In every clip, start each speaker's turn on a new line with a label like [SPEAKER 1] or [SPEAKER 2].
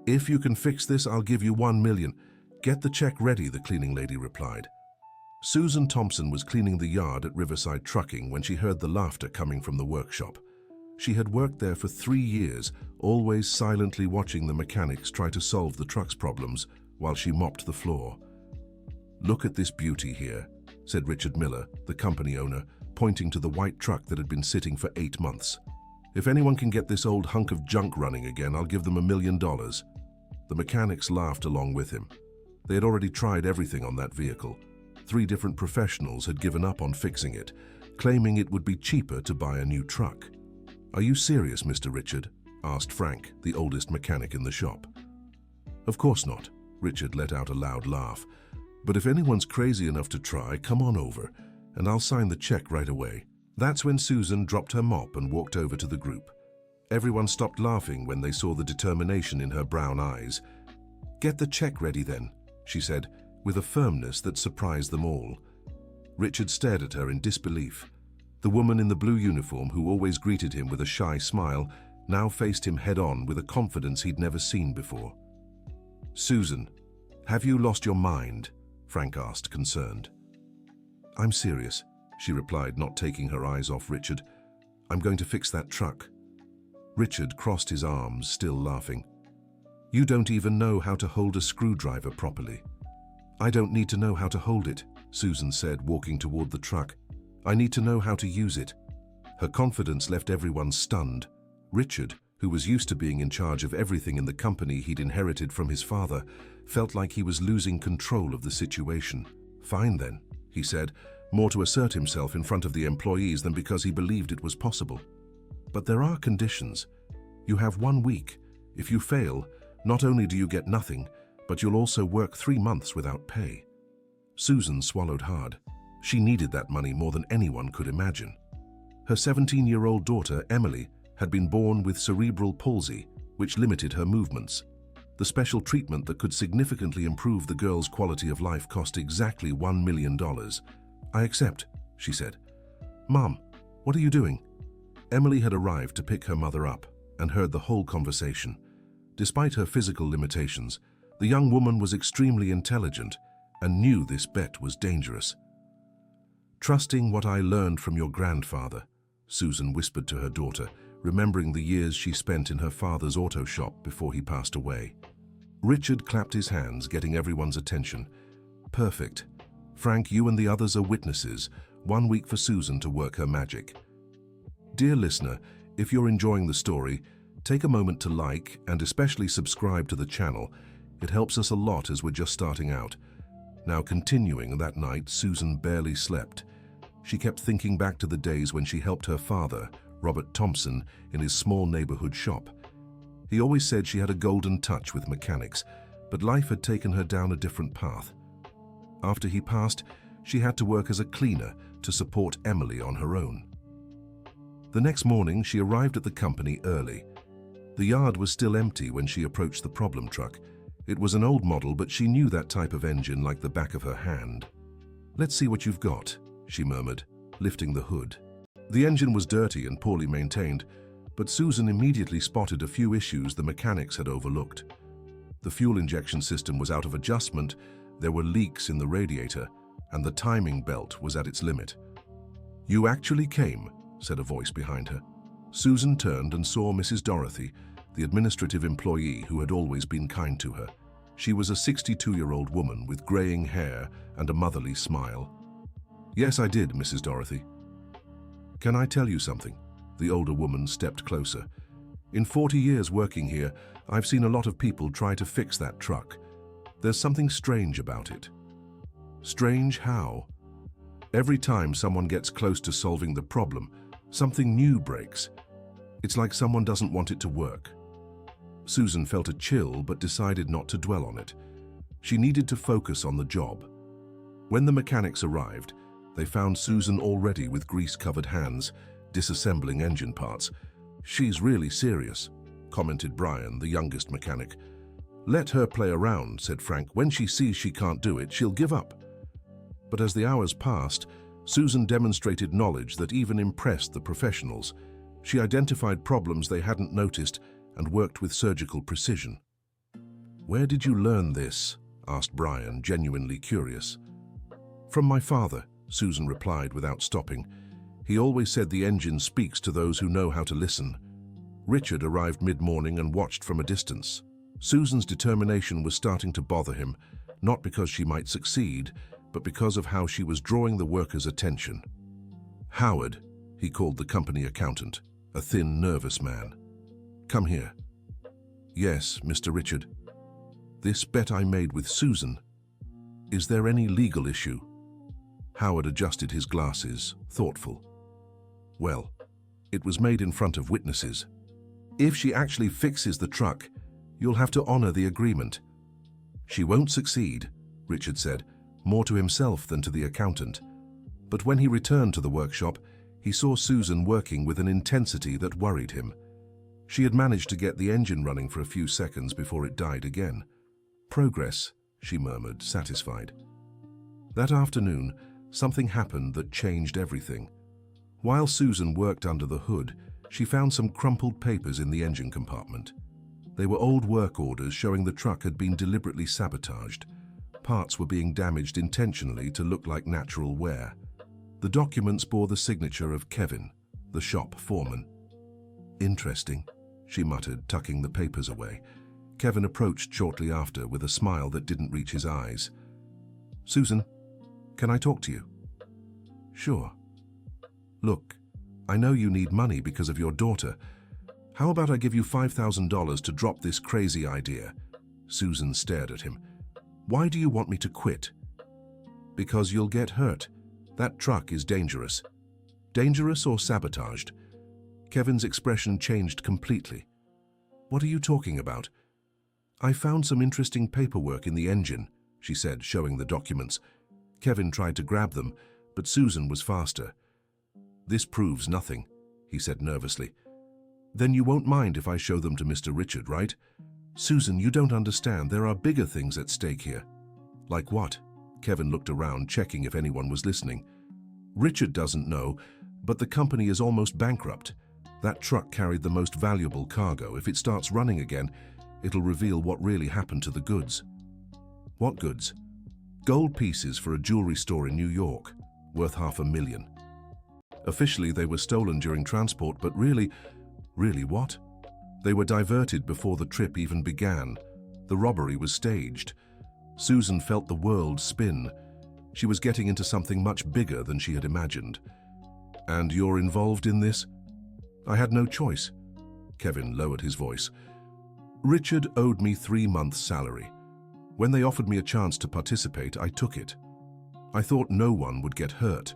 [SPEAKER 1] "If you can fix this, I'll give you 1 million. Get the check ready," the cleaning lady replied. Susan Thompson was cleaning the yard at Riverside Trucking when she heard the laughter coming from the workshop. She had worked there for 3 years, always silently watching the mechanics try to solve the truck's problems while she mopped the floor. "Look at this beauty here," said Richard Miller, the company owner, pointing to the white truck that had been sitting for 8 months. "If anyone can get this old hunk of junk running again, I'll give them $1 million. The mechanics laughed along with him. They had already tried everything on that vehicle. 3 different professionals had given up on fixing it, claiming it would be cheaper to buy a new truck. "Are you serious, Mr. Richard?" asked Frank, the oldest mechanic in the shop. "Of course not," Richard let out a loud laugh. "But if anyone's crazy enough to try, come on over, and I'll sign the check right away." That's when Susan dropped her mop and walked over to the group. Everyone stopped laughing when they saw the determination in her brown eyes. "Get the check ready then," she said, with a firmness that surprised them all. Richard stared at her in disbelief. The woman in the blue uniform, who always greeted him with a shy smile, now faced him head-on with a confidence he'd never seen before. "Susan, have you lost your mind?" Frank asked, concerned. "I'm serious," she replied, not taking her eyes off Richard. "I'm going to fix that truck." Richard crossed his arms, still laughing. "You don't even know how to hold a screwdriver properly." "I don't need to know how to hold it," Susan said, walking toward the truck. "I need to know how to use it." Her confidence left everyone stunned. Richard, who was used to being in charge of everything in the company he'd inherited from his father, felt like he was losing control of the situation. "Fine then," he said, more to assert himself in front of the employees than because he believed it was possible. "But there are conditions. You have 1 week. If you fail, not only do you get nothing, but you'll also work 3 months without pay." Susan swallowed hard. She needed that money more than anyone could imagine. Her 17-year-old daughter, Emily, had been born with cerebral palsy, which limited her movements. The special treatment that could significantly improve the girl's quality of life cost exactly $1 million. "I accept," she said. "Mom, what are you doing?" Emily had arrived to pick her mother up and heard the whole conversation. Despite her physical limitations, the young woman was extremely intelligent and knew this bet was dangerous. "Trusting what I learned from your grandfather," Susan whispered to her daughter, remembering the years she spent in her father's auto shop before he passed away. Richard clapped his hands, getting everyone's attention. "Perfect. Frank, you and the others are witnesses. 1 week for Susan to work her magic." Dear listener, if you're enjoying the story, take a moment to like and especially subscribe to the channel. It helps us a lot as we're just starting out. Now, continuing that night, Susan barely slept. She kept thinking back to the days when she helped her father, Robert Thompson, in his small neighborhood shop. He always said she had a golden touch with mechanics, but life had taken her down a different path. After he passed, she had to work as a cleaner to support Emily on her own. The next morning, she arrived at the company early. The yard was still empty when she approached the problem truck. It was an old model, but she knew that type of engine like the back of her hand. "Let's see what you've got," she murmured, lifting the hood. The engine was dirty and poorly maintained, but Susan immediately spotted a few issues the mechanics had overlooked. The fuel injection system was out of adjustment, there were leaks in the radiator, and the timing belt was at its limit. "You actually came," said a voice behind her. Susan turned and saw Mrs. Dorothy, the administrative employee who had always been kind to her. She was a 62-year-old woman with graying hair and a motherly smile. "Yes, I did, Mrs. Dorothy." "Can I tell you something?" The older woman stepped closer. "In 40 years working here, I've seen a lot of people try to fix that truck. There's something strange about it." "Strange how?" "Every time someone gets close to solving the problem, something new breaks. It's like someone doesn't want it to work." Susan felt a chill but decided not to dwell on it. She needed to focus on the job. When the mechanics arrived, they found Susan already with grease-covered hands, disassembling engine parts. "She's really serious," commented Brian, the youngest mechanic. "Let her play around," said Frank. "When she sees she can't do it, she'll give up." But as the hours passed, Susan demonstrated knowledge that even impressed the professionals. She identified problems they hadn't noticed and worked with surgical precision. "Where did you learn this?" asked Brian, genuinely curious. "From my father," Susan replied without stopping. "He always said the engine speaks to those who know how to listen." Richard arrived mid-morning and watched from a distance. Susan's determination was starting to bother him, not because she might succeed, but because of how she was drawing the workers' attention. "Howard," he called the company accountant, a thin, nervous man. "Come here." "Yes, Mr. Richard." "This bet I made with Susan. Is there any legal issue?" Howard adjusted his glasses, thoughtful. "Well, it was made in front of witnesses. If she actually fixes the truck, you'll have to honor the agreement." "She won't succeed," Richard said, more to himself than to the accountant. But when he returned to the workshop, he saw Susan working with an intensity that worried him. She had managed to get the engine running for a few seconds before it died again. "Progress," she murmured, satisfied. That afternoon, something happened that changed everything. While Susan worked under the hood, she found some crumpled papers in the engine compartment. They were old work orders showing the truck had been deliberately sabotaged. Parts were being damaged intentionally to look like natural wear. The documents bore the signature of Kevin, the shop foreman. "Interesting," she muttered, tucking the papers away. Kevin approached shortly after with a smile that didn't reach his eyes. "Susan, can I talk to you?" "Sure." "Look, I know you need money because of your daughter. How about I give you $5,000 to drop this crazy idea?" Susan stared at him. "Why do you want me to quit?" "Because you'll get hurt. That truck is dangerous." "Dangerous or sabotaged?" Kevin's expression changed completely. "What are you talking about?" "I found some interesting paperwork in the engine," she said, showing the documents. Kevin tried to grab them, but Susan was faster. "This proves nothing," he said nervously. "Then you won't mind if I show them to Mr. Richard, right?" "Susan, you don't understand. There are bigger things at stake here." "Like what?" Kevin looked around, checking if anyone was listening. "Richard doesn't know, but the company is almost bankrupt. That truck carried the most valuable cargo. If it starts running again, it'll reveal what really happened to the goods." "What goods?" "Gold pieces for a jewelry store in New York, worth $500,000. Officially, they were stolen during transport, but really what? They were diverted before the trip even began. The robbery was staged." Susan felt the world spin. She was getting into something much bigger than she had imagined. "And you're involved in this?" "I had no choice." Kevin lowered his voice. "Richard owed me 3 months' salary. When they offered me a chance to participate, I took it. I thought no one would get hurt.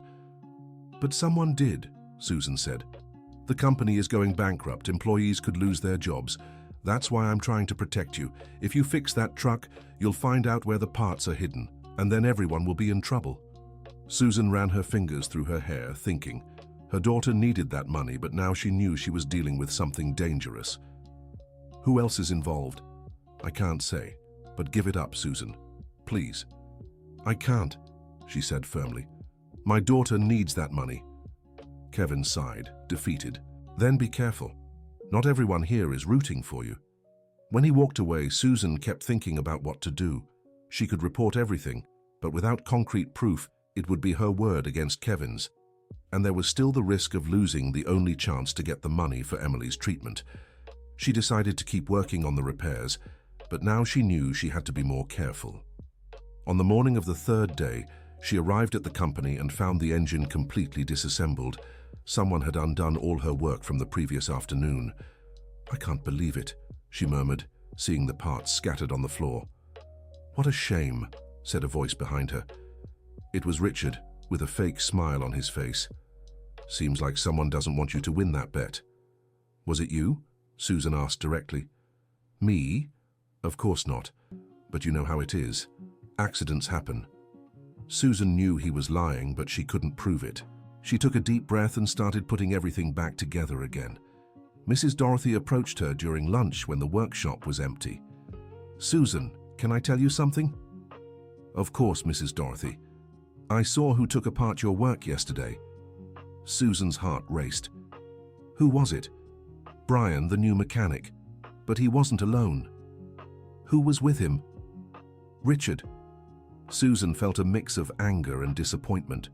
[SPEAKER 1] But someone did," Susan said. "The company is going bankrupt. Employees could lose their jobs. That's why I'm trying to protect you. If you fix that truck, you'll find out where the parts are hidden, and then everyone will be in trouble." Susan ran her fingers through her hair, thinking. Her daughter needed that money, but now she knew she was dealing with something dangerous. "Who else is involved?" "I can't say, but give it up, Susan. Please." "I can't," she said firmly. "My daughter needs that money." Kevin sighed, defeated. "Then be careful. Not everyone here is rooting for you." When he walked away, Susan kept thinking about what to do. She could report everything, but without concrete proof, it would be her word against Kevin's. And there was still the risk of losing the only chance to get the money for Emily's treatment. She decided to keep working on the repairs, but now she knew she had to be more careful. On the morning of the 3rd day, she arrived at the company and found the engine completely disassembled. Someone had undone all her work from the previous afternoon. "I can't believe it," she murmured, seeing the parts scattered on the floor. "What a shame," said a voice behind her. It was Richard, with a fake smile on his face. "Seems like someone doesn't want you to win that bet." "Was it you?" Susan asked directly. "Me? Of course not. But you know how it is. Accidents happen." Susan knew he was lying, but she couldn't prove it. She took a deep breath and started putting everything back together again. Mrs. Dorothy approached her during lunch when the workshop was empty. "Susan, can I tell you something?" "Of course, Mrs. Dorothy. I saw who took apart your work yesterday." Susan's heart raced. "Who was it?" "Brian, the new mechanic. But he wasn't alone." Who was with him? Richard. Susan felt a mix of anger and disappointment.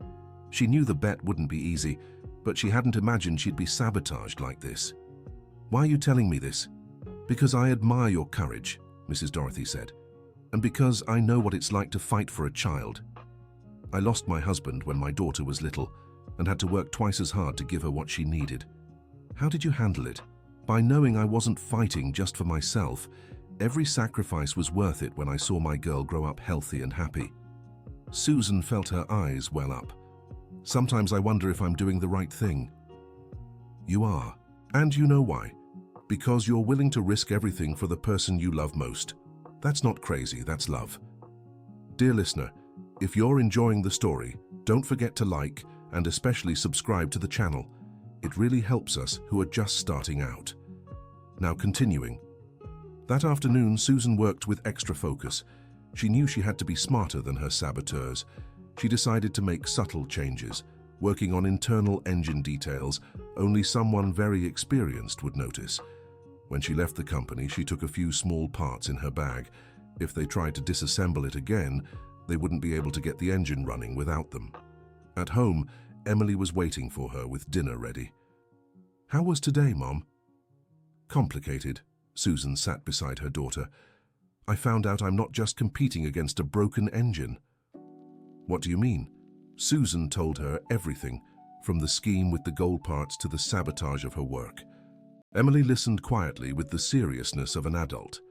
[SPEAKER 1] She knew the bet wouldn't be easy, but she hadn't imagined she'd be sabotaged like this. "Why are you telling me this?" "Because I admire your courage," Mrs. Dorothy said, "and because I know what it's like to fight for a child. I lost my husband when my daughter was little and had to work twice as hard to give her what she needed. How did you handle it?" "By knowing I wasn't fighting just for myself. Every sacrifice was worth it when I saw my girl grow up healthy and happy." Susan felt her eyes well up. "Sometimes I wonder if I'm doing the right thing." "You are. And you know why? Because you're willing to risk everything for the person you love most. That's not crazy, that's love." Dear listener, if you're enjoying the story, don't forget to like and especially subscribe to the channel. It really helps us who are just starting out. Now continuing. That afternoon, Susan worked with extra focus. She knew she had to be smarter than her saboteurs. She decided to make subtle changes, working on internal engine details only someone very experienced would notice. When she left the company, she took a few small parts in her bag. If they tried to disassemble it again, they wouldn't be able to get the engine running without them. At home, Emily was waiting for her with dinner ready. "How was today, Mom?" "Complicated." Susan sat beside her daughter. "I found out I'm not just competing against a broken engine." "What do you mean?" Susan told her everything, from the scheme with the gold parts to the sabotage of her work. Emily listened quietly with the seriousness of an adult.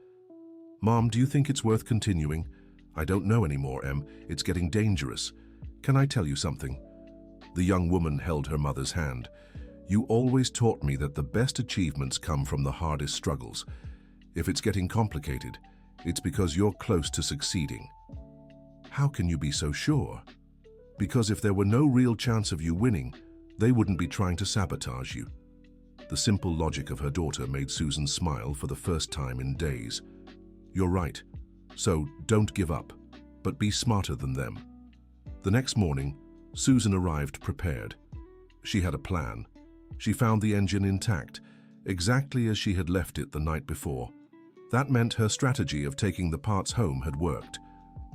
[SPEAKER 1] "Mom, do you think it's worth continuing?" "I don't know anymore, Em. It's getting dangerous. Can I tell you something?" The young woman held her mother's hand. "You always taught me that the best achievements come from the hardest struggles. If it's getting complicated, it's because you're close to succeeding." "How can you be so sure?" "Because if there were no real chance of you winning, they wouldn't be trying to sabotage you." The simple logic of her daughter made Susan smile for the first time in days. "You're right. So don't give up, but be smarter than them." The next morning, Susan arrived prepared. She had a plan. She found the engine intact, exactly as she had left it the night before. That meant her strategy of taking the parts home had worked.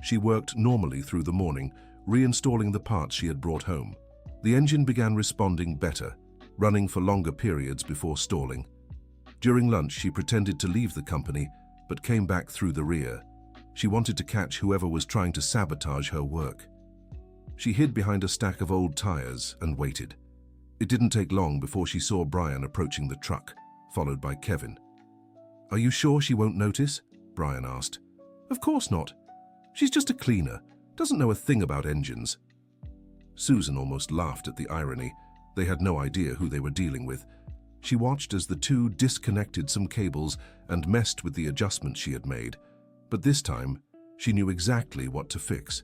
[SPEAKER 1] She worked normally through the morning, reinstalling the parts she had brought home. The engine began responding better, running for longer periods before stalling. During lunch, she pretended to leave the company, but came back through the rear. She wanted to catch whoever was trying to sabotage her work. She hid behind a stack of old tires and waited. It didn't take long before she saw Brian approaching the truck, followed by Kevin. "Are you sure she won't notice?" Brian asked. "Of course not. She's just a cleaner, doesn't know a thing about engines." Susan almost laughed at the irony. They had no idea who they were dealing with. She watched as the two disconnected some cables and messed with the adjustments she had made. But this time, she knew exactly what to fix.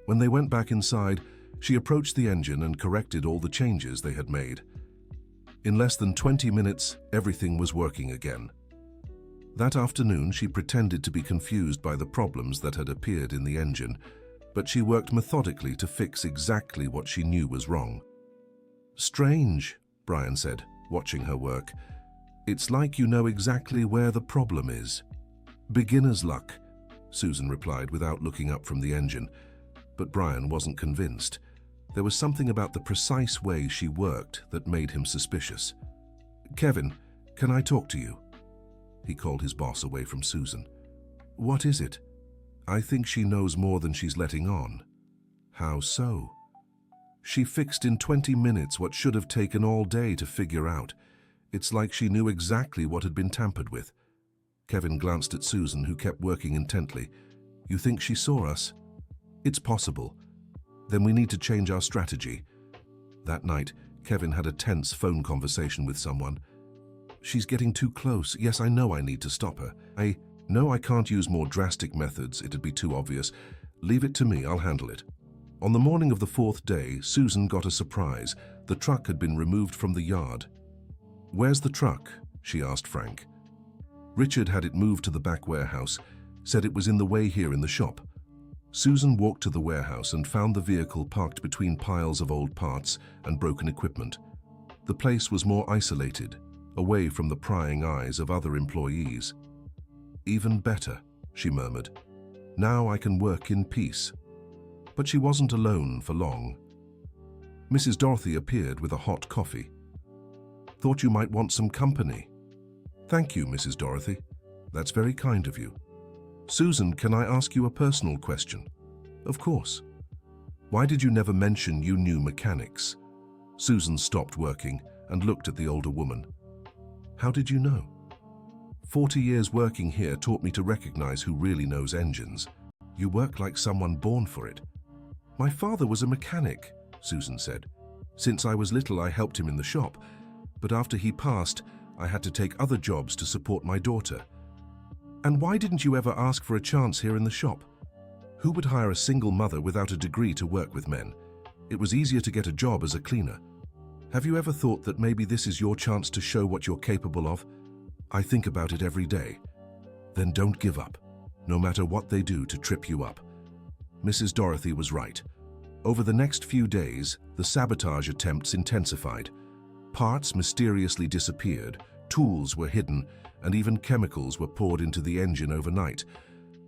[SPEAKER 1] When they went back inside, she approached the engine and corrected all the changes they had made. In less than 20 minutes, everything was working again. That afternoon, she pretended to be confused by the problems that had appeared in the engine, but she worked methodically to fix exactly what she knew was wrong. "Strange," Brian said, watching her work. "It's like you know exactly where the problem is." "Beginner's luck," Susan replied without looking up from the engine. But Brian wasn't convinced. There was something about the precise way she worked that made him suspicious. "Kevin, can I talk to you?" He called his boss away from Susan. "What is it?" "I think she knows more than she's letting on." "How so?" "She fixed in 20 minutes what should have taken all day to figure out. It's like she knew exactly what had been tampered with." Kevin glanced at Susan, who kept working intently. "You think she saw us?" "It's possible. Then we need to change our strategy." That night, Kevin had a tense phone conversation with someone. "She's getting too close. Yes, I know I need to stop her. No, I can't use more drastic methods. It'd be too obvious. Leave it to me, I'll handle it." On the morning of the fourth day, Susan got a surprise. The truck had been removed from the yard. "Where's the truck?" she asked Frank. Richard had it moved to the back warehouse, said it was in the way here in the shop. Susan walked to the warehouse and found the vehicle parked between piles of old parts and broken equipment. The place was more isolated, away from the prying eyes of other employees. "Even better," she murmured. Now I can work in peace. But she wasn't alone for long. Mrs. Dorothy appeared with a hot coffee. Thought you might want some company. Thank you, Mrs. Dorothy. That's very kind of you. Susan, can I ask you a personal question? Of course. Why did you never mention you knew mechanics? Susan stopped working and looked at the older woman. How did you know? 40 years working here taught me to recognize who really knows engines. You work like someone born for it. My father was a mechanic, Susan said. Since I was little, I helped him in the shop, but after he passed, I had to take other jobs to support my daughter. And why didn't you ever ask for a chance here in the shop? Who would hire a single mother without a degree to work with men? It was easier to get a job as a cleaner. Have you ever thought that maybe this is your chance to show what you're capable of? I think about it every day. Then don't give up, no matter what they do to trip you up. Mrs. Dorothy was right. Over the next few days, the sabotage attempts intensified. Parts mysteriously disappeared, tools were hidden, and even chemicals were poured into the engine overnight.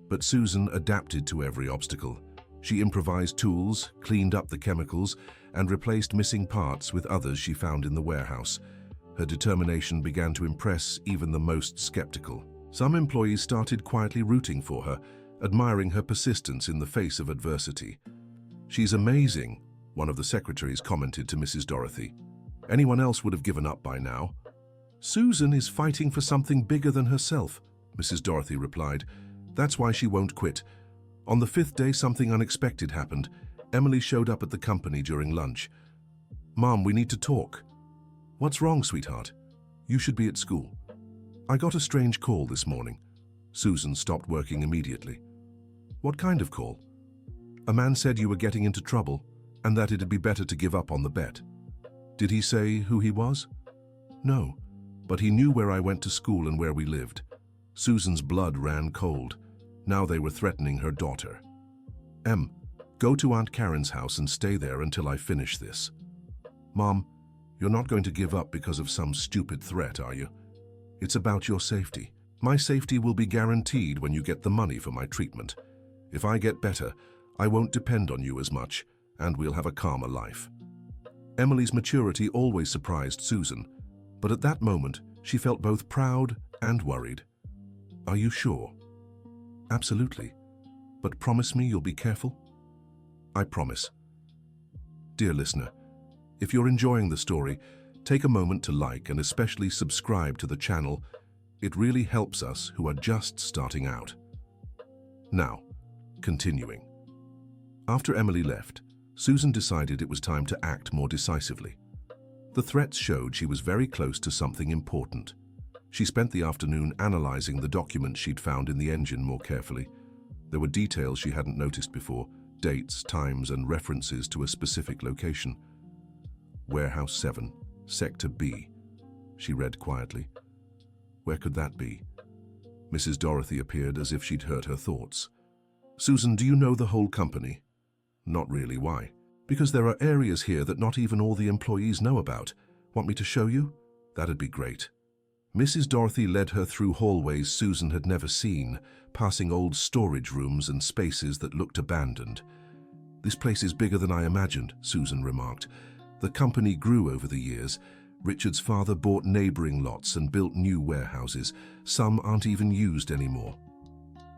[SPEAKER 1] But Susan adapted to every obstacle. She improvised tools, cleaned up the chemicals, and replaced missing parts with others she found in the warehouse. Her determination began to impress even the most skeptical. Some employees started quietly rooting for her, admiring her persistence in the face of adversity. She's amazing, one of the secretaries commented to Mrs. Dorothy. Anyone else would have given up by now. Susan is fighting for something bigger than herself, Mrs. Dorothy replied. That's why she won't quit. On the 5th day, something unexpected happened. Emily showed up at the company during lunch. Mom, we need to talk. What's wrong, sweetheart? You should be at school. I got a strange call this morning. Susan stopped working immediately. What kind of call? A man said you were getting into trouble and that it'd be better to give up on the bet. Did he say who he was? No, but he knew where I went to school and where we lived. Susan's blood ran cold. Now they were threatening her daughter. Em, go to Aunt Karen's house and stay there until I finish this. Mom, you're not going to give up because of some stupid threat, are you? It's about your safety. My safety will be guaranteed when you get the money for my treatment. If I get better, I won't depend on you as much, and we'll have a calmer life. Emily's maturity always surprised Susan, but at that moment, she felt both proud and worried. Are you sure? Absolutely. But promise me you'll be careful? I promise. Dear listener, if you're enjoying the story, take a moment to like and especially subscribe to the channel. It really helps us who are just starting out. Now, continuing. After Emily left, Susan decided it was time to act more decisively. The threats showed she was very close to something important. She spent the afternoon analyzing the documents she'd found in the engine more carefully. There were details she hadn't noticed before, dates, times, and references to a specific location. Warehouse 7, Sector B, she read quietly. Where could that be? Mrs. Dorothy appeared as if she'd heard her thoughts. Susan, do you know the whole company? Not really. Why? Because there are areas here that not even all the employees know about. Want me to show you? That'd be great. Mrs. Dorothy led her through hallways Susan had never seen, passing old storage rooms and spaces that looked abandoned. This place is bigger than I imagined, Susan remarked. The company grew over the years. Richard's father bought neighboring lots and built new warehouses. Some aren't even used anymore.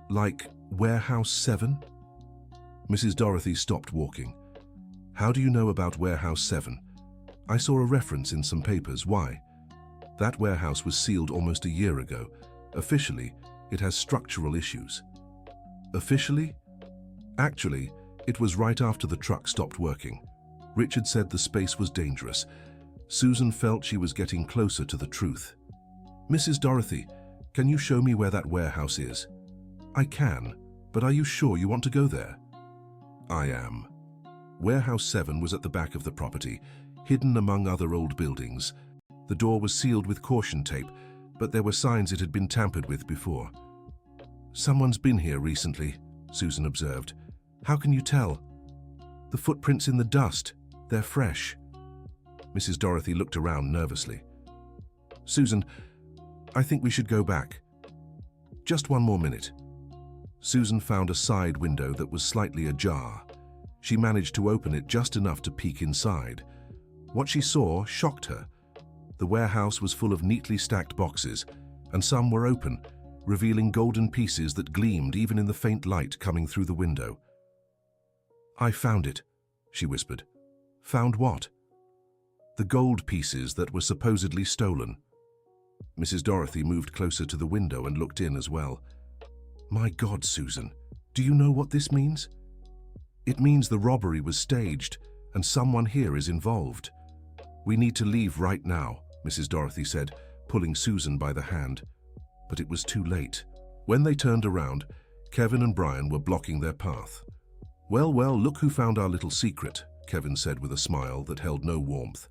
[SPEAKER 1] Like Warehouse 7? Mrs. Dorothy stopped walking. How do you know about Warehouse 7? I saw a reference in some papers. Why? That warehouse was sealed almost a year ago. Officially, it has structural issues. Officially? Actually, it was right after the truck stopped working. Richard said the space was dangerous. Susan felt she was getting closer to the truth. Mrs. Dorothy, can you show me where that warehouse is? I can, but are you sure you want to go there? I am. Warehouse 7 was at the back of the property, hidden among other old buildings. The door was sealed with caution tape, but there were signs it had been tampered with before. Someone's been here recently, Susan observed. How can you tell? The footprints in the dust, they're fresh. Mrs. Dorothy looked around nervously. Susan, I think we should go back. Just one more minute. Susan found a side window that was slightly ajar. She managed to open it just enough to peek inside. What she saw shocked her. The warehouse was full of neatly stacked boxes, and some were open, revealing golden pieces that gleamed even in the faint light coming through the window. "I found it," she whispered. "Found what?" "The gold pieces that were supposedly stolen." Mrs. Dorothy moved closer to the window and looked in as well. "My God, Susan, do you know what this means?" "It means the robbery was staged, and someone here is involved." "We need to leave right now," Mrs. Dorothy said, pulling Susan by the hand. But it was too late. When they turned around, Kevin and Brian were blocking their path. Well, look who found our little secret," Kevin said with a smile that held no warmth.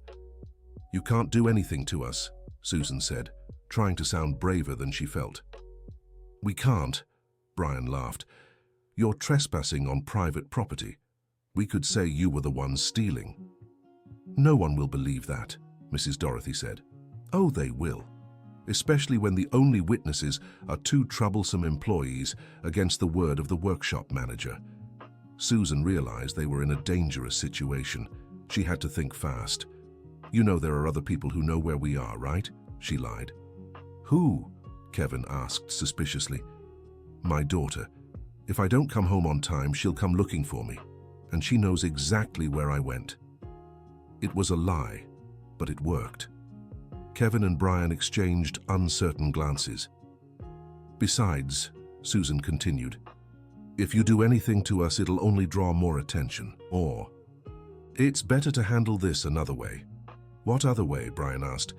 [SPEAKER 1] "You can't do anything to us," Susan said, trying to sound braver than she felt. "We can't," Brian laughed. "You're trespassing on private property. We could say you were the ones stealing." "No one will believe that," Mrs. Dorothy said. "Oh, they will. Especially when the only witnesses are two troublesome employees against the word of the workshop manager." Susan realized they were in a dangerous situation. She had to think fast. "You know there are other people who know where we are, right?" she lied. "Who?" Kevin asked suspiciously. "My daughter. If I don't come home on time, she'll come looking for me, and she knows exactly where I went." It was a lie, but it worked. Kevin and Brian exchanged uncertain glances. "Besides," Susan continued, "if you do anything to us, it'll only draw more attention. Or, it's better to handle this another way." "What other way?" Brian asked.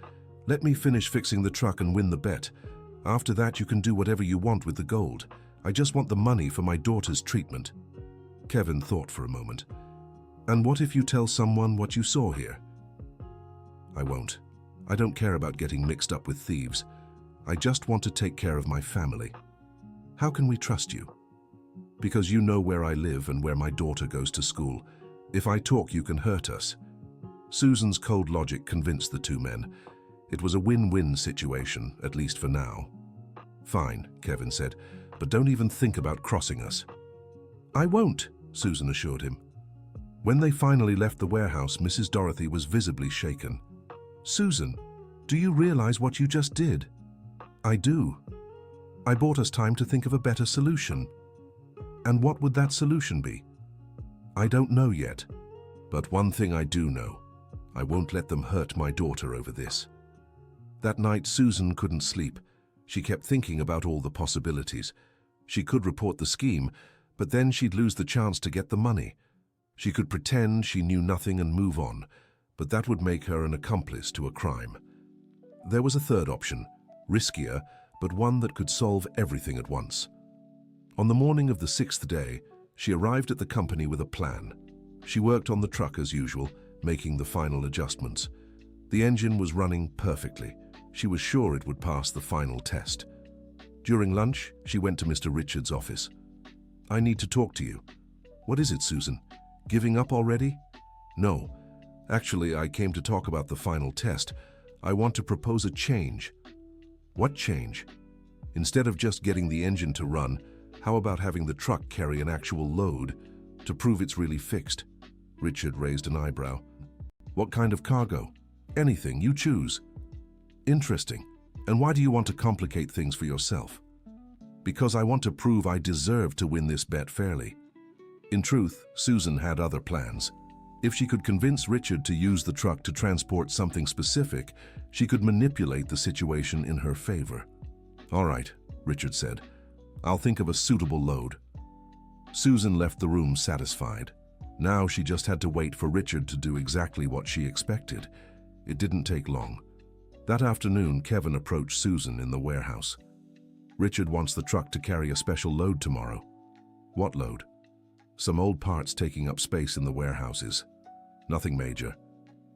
[SPEAKER 1] "Let me finish fixing the truck and win the bet. After that, you can do whatever you want with the gold. I just want the money for my daughter's treatment." Kevin thought for a moment. "And what if you tell someone what you saw here?" "I won't. I don't care about getting mixed up with thieves. I just want to take care of my family." "How can we trust you?" "Because you know where I live and where my daughter goes to school. If I talk, you can hurt us." Susan's cold logic convinced the two men. It was a win-win situation, at least for now. "Fine," Kevin said, "but don't even think about crossing us." "I won't," Susan assured him. When they finally left the warehouse, Mrs. Dorothy was visibly shaken. "Susan, do you realize what you just did?" "I do. I bought us time to think of a better solution." "And what would that solution be?" "I don't know yet. But one thing I do know. I won't let them hurt my daughter over this." That night, Susan couldn't sleep. She kept thinking about all the possibilities. She could report the scheme, but then she'd lose the chance to get the money. She could pretend she knew nothing and move on, but that would make her an accomplice to a crime. There was a third option, riskier, but one that could solve everything at once. On the morning of the 6th day, she arrived at the company with a plan. She worked on the truck as usual, making the final adjustments. The engine was running perfectly. She was sure it would pass the final test. During lunch, she went to Mr. Richards' office. "I need to talk to you." "What is it, Susan? Giving up already?" "No. Actually, I came to talk about the final test. I want to propose a change." "What change?" "Instead of just getting the engine to run, how about having the truck carry an actual load to prove it's really fixed?" Richard raised an eyebrow. "What kind of cargo?" "Anything, you choose." "Interesting. And why do you want to complicate things for yourself?" "Because I want to prove I deserve to win this bet fairly." In truth, Susan had other plans. If she could convince Richard to use the truck to transport something specific, she could manipulate the situation in her favor. "All right," Richard said. "I'll think of a suitable load." Susan left the room satisfied. Now she just had to wait for Richard to do exactly what she expected. It didn't take long. That afternoon, Kevin approached Susan in the warehouse. "Richard wants the truck to carry a special load tomorrow." "What load?" "Some old parts taking up space in the warehouses." "Nothing major."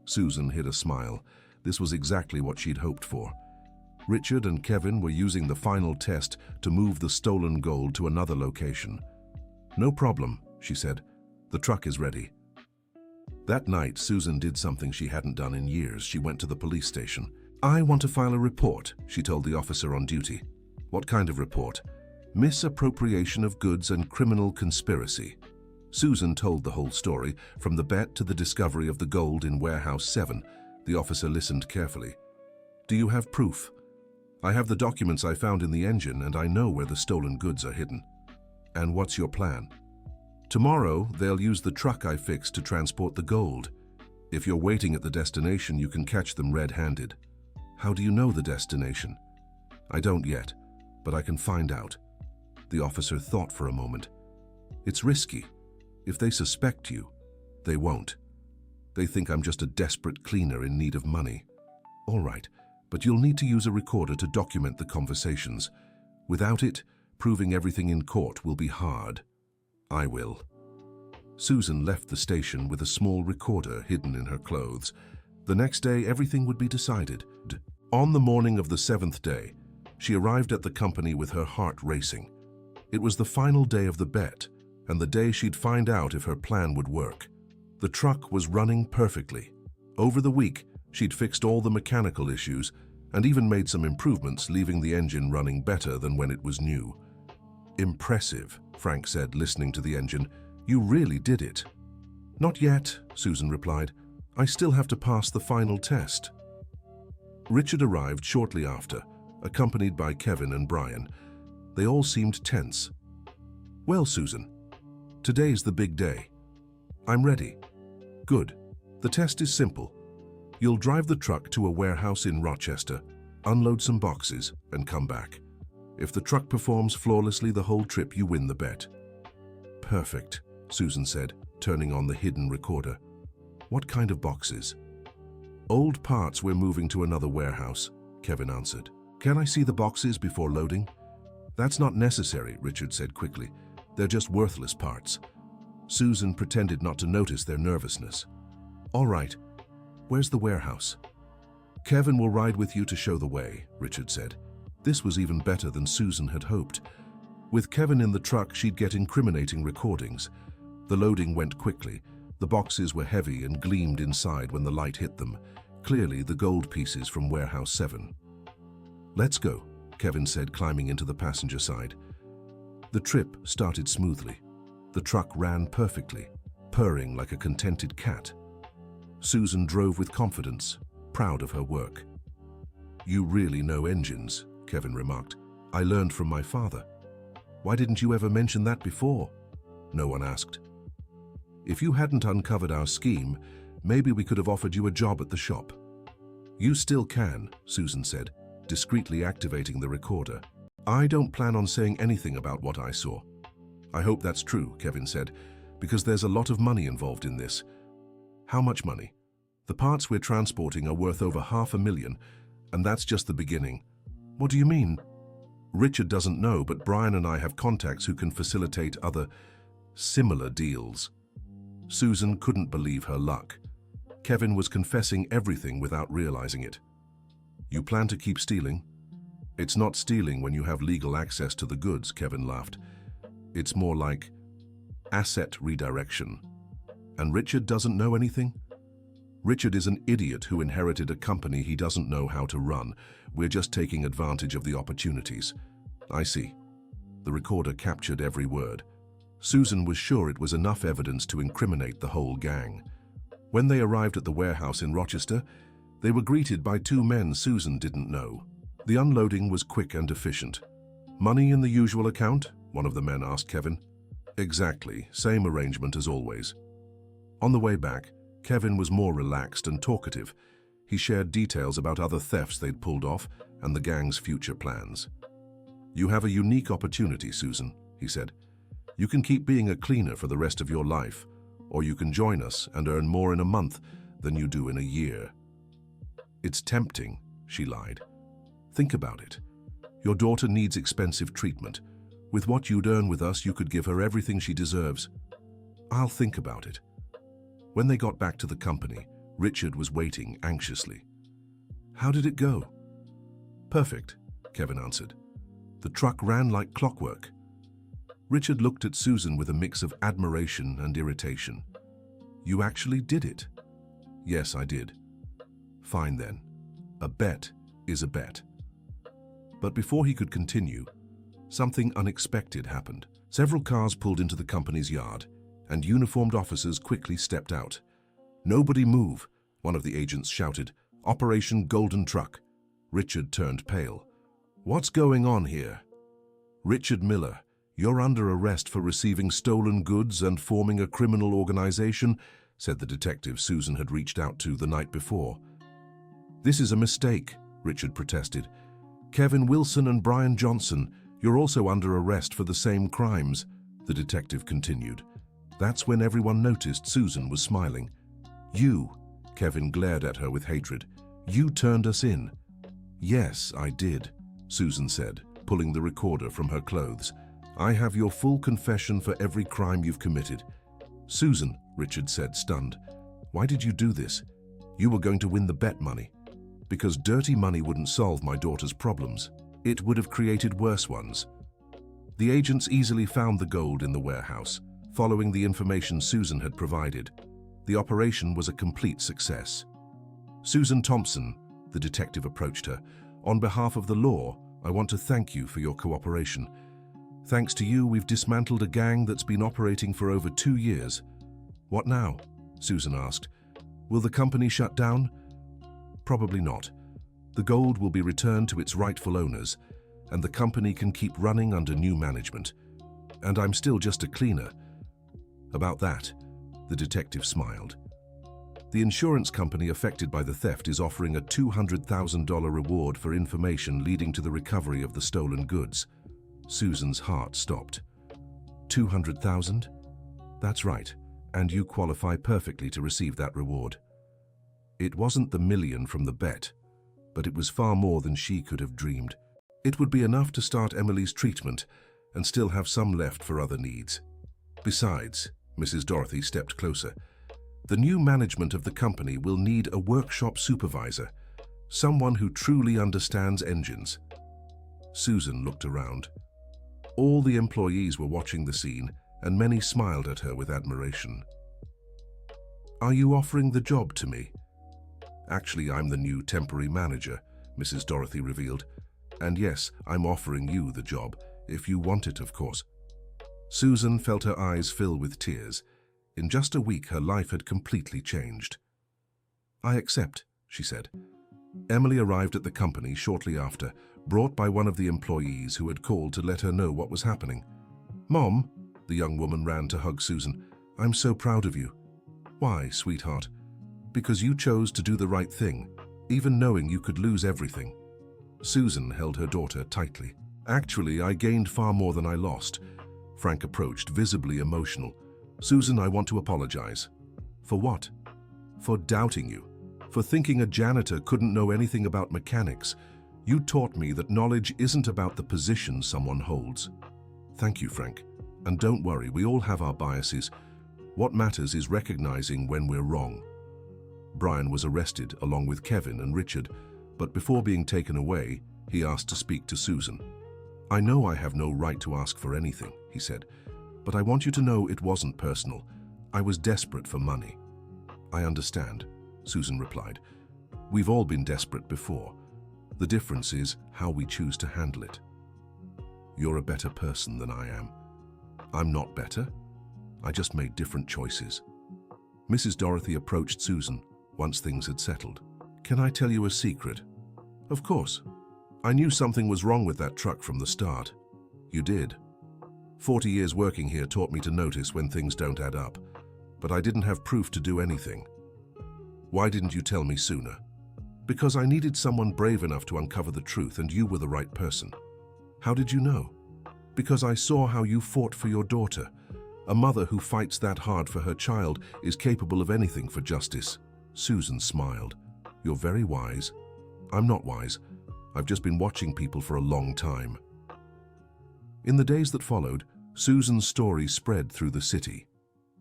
[SPEAKER 1] Susan hid a smile. This was exactly what she'd hoped for. Richard and Kevin were using the final test to move the stolen gold to another location. "No problem," she said. "The truck is ready." That night, Susan did something she hadn't done in years. She went to the police station. "I want to file a report," she told the officer on duty. "What kind of report?" Misappropriation of goods and criminal conspiracy. Susan told the whole story, from the bet to the discovery of the gold in Warehouse 7. The officer listened carefully. Do you have proof? I have the documents I found in the engine, and I know where the stolen goods are hidden. And what's your plan? Tomorrow, they'll use the truck I fixed to transport the gold. If you're waiting at the destination, you can catch them red-handed. How do you know the destination? I don't yet, but I can find out. The officer thought for a moment. It's risky. If they suspect you, they won't. They think I'm just a desperate cleaner in need of money. All right, but you'll need to use a recorder to document the conversations. Without it, proving everything in court will be hard. I will. Susan left the station with a small recorder hidden in her clothes. The next day, everything would be decided. On the morning of the 7th day, she arrived at the company with her heart racing. It was the final day of the bet, and the day she'd find out if her plan would work. The truck was running perfectly. Over the week, she'd fixed all the mechanical issues and even made some improvements, leaving the engine running better than when it was new. Impressive, Frank said, listening to the engine. You really did it. Not yet, Susan replied. I still have to pass the final test. Richard arrived shortly after, accompanied by Kevin and Brian. They all seemed tense. Well, Susan, today's the big day. I'm ready. Good. The test is simple. You'll drive the truck to a warehouse in Rochester, unload some boxes, and come back. If the truck performs flawlessly the whole trip, you win the bet. Perfect, Susan said, turning on the hidden recorder. What kind of boxes? Old parts we're moving to another warehouse, Kevin answered. Can I see the boxes before loading? That's not necessary, Richard said quickly. They're just worthless parts. Susan pretended not to notice their nervousness. All right. Where's the warehouse? Kevin will ride with you to show the way, Richard said. This was even better than Susan had hoped. With Kevin in the truck, she'd get incriminating recordings. The loading went quickly. The boxes were heavy and gleamed inside when the light hit them. Clearly the gold pieces from Warehouse 7. Let's go, Kevin said, climbing into the passenger side. The trip started smoothly. The truck ran perfectly, purring like a contented cat. Susan drove with confidence, proud of her work. You really know engines, Kevin remarked. I learned from my father. Why didn't you ever mention that before? No one asked. If you hadn't uncovered our scheme, maybe we could have offered you a job at the shop. You still can, Susan said, discreetly activating the recorder. I don't plan on saying anything about what I saw. I hope that's true, Kevin said, because there's a lot of money involved in this. How much money? The parts we're transporting are worth over $500,000, and that's just the beginning. What do you mean? Richard doesn't know, but Brian and I have contacts who can facilitate other similar deals. Susan couldn't believe her luck. Kevin was confessing everything without realizing it. You plan to keep stealing? It's not stealing when you have legal access to the goods, Kevin laughed. It's more like asset redirection. And Richard doesn't know anything? Richard is an idiot who inherited a company he doesn't know how to run. We're just taking advantage of the opportunities. I see. The recorder captured every word. Susan was sure it was enough evidence to incriminate the whole gang. When they arrived at the warehouse in Rochester, they were greeted by two men Susan didn't know. The unloading was quick and efficient. Money in the usual account? One of the men asked Kevin. Exactly, same arrangement as always. On the way back, Kevin was more relaxed and talkative. He shared details about other thefts they'd pulled off and the gang's future plans. You have a unique opportunity, Susan, he said. You can keep being a cleaner for the rest of your life, or you can join us and earn more in a month than you do in a year. It's tempting, she lied. Think about it. Your daughter needs expensive treatment. With what you'd earn with us, you could give her everything she deserves. I'll think about it. When they got back to the company, Richard was waiting anxiously. How did it go? Perfect, Kevin answered. The truck ran like clockwork. Richard looked at Susan with a mix of admiration and irritation. You actually did it? Yes, I did. Fine then. A bet is a bet. But before he could continue, something unexpected happened. Several cars pulled into the company's yard, and uniformed officers quickly stepped out. "Nobody move," one of the agents shouted. "Operation Golden Truck." Richard turned pale. "What's going on here?" "Richard Miller, you're under arrest for receiving stolen goods and forming a criminal organization," said the detective Susan had reached out to the night before. "This is a mistake," Richard protested. "Kevin Wilson and Brian Johnson, you're also under arrest for the same crimes," the detective continued. That's when everyone noticed Susan was smiling. "You," Kevin glared at her with hatred. "You turned us in." "Yes, I did," Susan said, pulling the recorder from her clothes. "I have your full confession for every crime you've committed." "Susan," Richard said, stunned, "why did you do this? You were going to win the bet money." "Because dirty money wouldn't solve my daughter's problems. It would have created worse ones." The agents easily found the gold in the warehouse, following the information Susan had provided. The operation was a complete success. "Susan Thompson," the detective approached her, "on behalf of the law, I want to thank you for your cooperation. Thanks to you, we've dismantled a gang that's been operating for over 2 years." "What now?" Susan asked. "Will the company shut down?" "Probably not. The gold will be returned to its rightful owners, and the company can keep running under new management. And I'm still just a cleaner." "About that," the detective smiled. "The insurance company affected by the theft is offering a $200,000 reward for information leading to the recovery of the stolen goods." Susan's heart stopped. "200,000? That's right, and you qualify perfectly to receive that reward." It wasn't the million from the bet, but it was far more than she could have dreamed. It would be enough to start Emily's treatment and still have some left for other needs. Besides, Mrs. Dorothy stepped closer, the new management of the company will need a workshop supervisor, someone who truly understands engines. Susan looked around. All the employees were watching the scene, and many smiled at her with admiration. "Are you offering the job to me?" "Actually, I'm the new temporary manager," Mrs. Dorothy revealed. "And yes, I'm offering you the job, if you want it, of course." Susan felt her eyes fill with tears. In just a week, her life had completely changed. "I accept," she said. Emily arrived at the company shortly after, brought by one of the employees who had called to let her know what was happening. "Mom," the young woman ran to hug Susan, "I'm so proud of you." "Why, sweetheart?" "Because you chose to do the right thing, even knowing you could lose everything." Susan held her daughter tightly. "Actually, I gained far more than I lost." Frank approached, visibly emotional. "Susan, I want to apologize." "For what?" "For doubting you. For thinking a janitor couldn't know anything about mechanics. You taught me that knowledge isn't about the position someone holds." "Thank you, Frank. And don't worry, we all have our biases. What matters is recognizing when we're wrong." Brian was arrested along with Kevin and Richard, but before being taken away, he asked to speak to Susan. "I know I have no right to ask for anything," he said, "but I want you to know it wasn't personal. I was desperate for money." "I understand," Susan replied. "We've all been desperate before. The difference is how we choose to handle it. You're a better person than I am." "I'm not better. I just made different choices." Mrs. Dorothy approached Susan once things had settled. "Can I tell you a secret?" "Of course. I knew something was wrong with that truck from the start." "You did?" 40 years working here taught me to notice when things don't add up, but I didn't have proof to do anything." "Why didn't you tell me sooner?" "Because I needed someone brave enough to uncover the truth, and you were the right person." "How did you know?" "Because I saw how you fought for your daughter. A mother who fights that hard for her child is capable of anything for justice." Susan smiled. "You're very wise." "I'm not wise. I've just been watching people for a long time." In the days that followed, Susan's story spread through the city.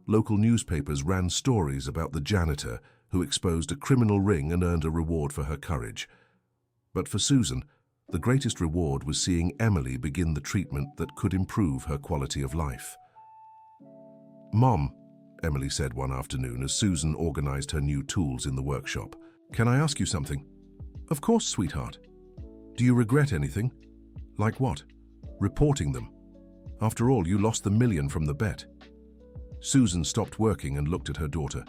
[SPEAKER 1] Local newspapers ran stories about the janitor who exposed a criminal ring and earned a reward for her courage. But for Susan, the greatest reward was seeing Emily begin the treatment that could improve her quality of life. "Mom," Emily said one afternoon as Susan organized her new tools in the workshop, "can I ask you something?" "Of course, sweetheart." "Do you regret anything?" "Like what?" Reporting them. After all, you lost the million from the bet. Susan stopped working and looked at her daughter.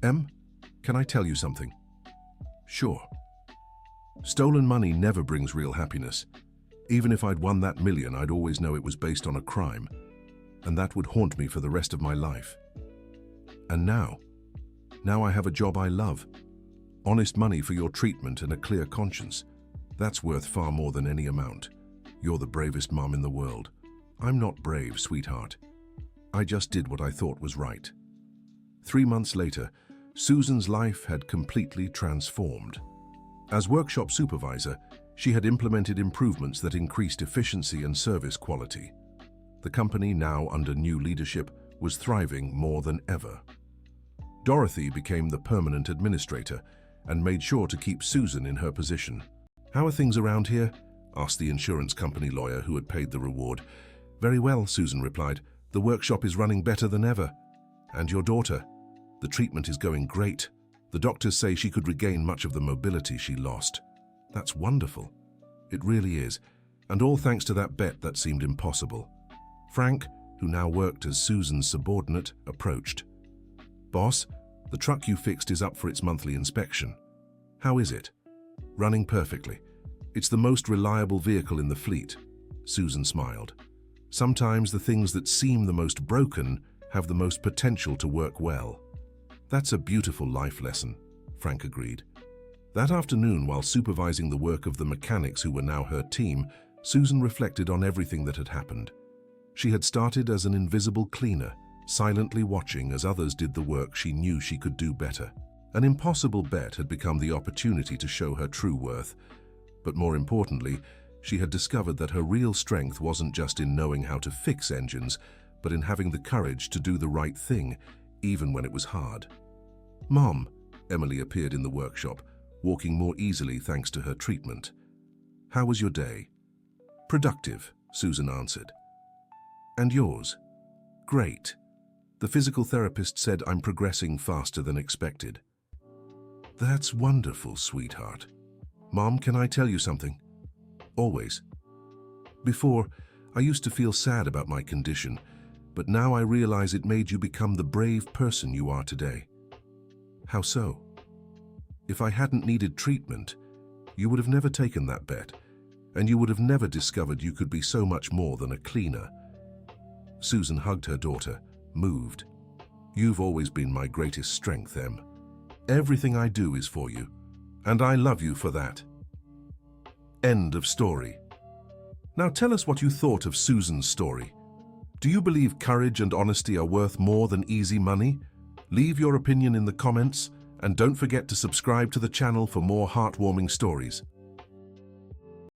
[SPEAKER 1] Em, can I tell you something? Sure. Stolen money never brings real happiness. Even if I'd won that million, I'd always know it was based on a crime, and that would haunt me for the rest of my life. And now I have a job I love. Honest money for your treatment and a clear conscience. That's worth far more than any amount. You're the bravest mom in the world. I'm not brave, sweetheart. I just did what I thought was right. 3 months later, Susan's life had completely transformed. As workshop supervisor, she had implemented improvements that increased efficiency and service quality. The company, now under new leadership, was thriving more than ever. Dorothy became the permanent administrator and made sure to keep Susan in her position. "How are things around here?" asked the insurance company lawyer who had paid the reward. "Very well," Susan replied. "The workshop is running better than ever. And your daughter? The treatment is going great. The doctors say she could regain much of the mobility she lost." "That's wonderful." "It really is. And all thanks to that bet that seemed impossible." Frank, who now worked as Susan's subordinate, approached. "Boss, the truck you fixed is up for its monthly inspection. How is it?" "Running perfectly. It's the most reliable vehicle in the fleet." Susan smiled. "Sometimes the things that seem the most broken have the most potential to work well." "That's a beautiful life lesson," Frank agreed. That afternoon, while supervising the work of the mechanics who were now her team, Susan reflected on everything that had happened. She had started as an invisible cleaner, silently watching as others did the work she knew she could do better. An impossible bet had become the opportunity to show her true worth. But more importantly, she had discovered that her real strength wasn't just in knowing how to fix engines, but in having the courage to do the right thing, even when it was hard. "Mom," Emily appeared in the workshop, walking more easily thanks to her treatment. "How was your day?" "Productive," Susan answered. "And yours?" "Great. The physical therapist said I'm progressing faster than expected." "That's wonderful, sweetheart. Mom, can I tell you something?" "Always." "Before, I used to feel sad about my condition, but now I realize it made you become the brave person you are today." "How so?" "If I hadn't needed treatment, you would have never taken that bet, and you would have never discovered you could be so much more than a cleaner." Susan hugged her daughter, moved. "You've always been my greatest strength, Em. Everything I do is for you, and I love you for that." End of story. Now tell us what you thought of Susan's story. Do you believe courage and honesty are worth more than easy money? Leave your opinion in the comments, and don't forget to subscribe to the channel for more heartwarming stories.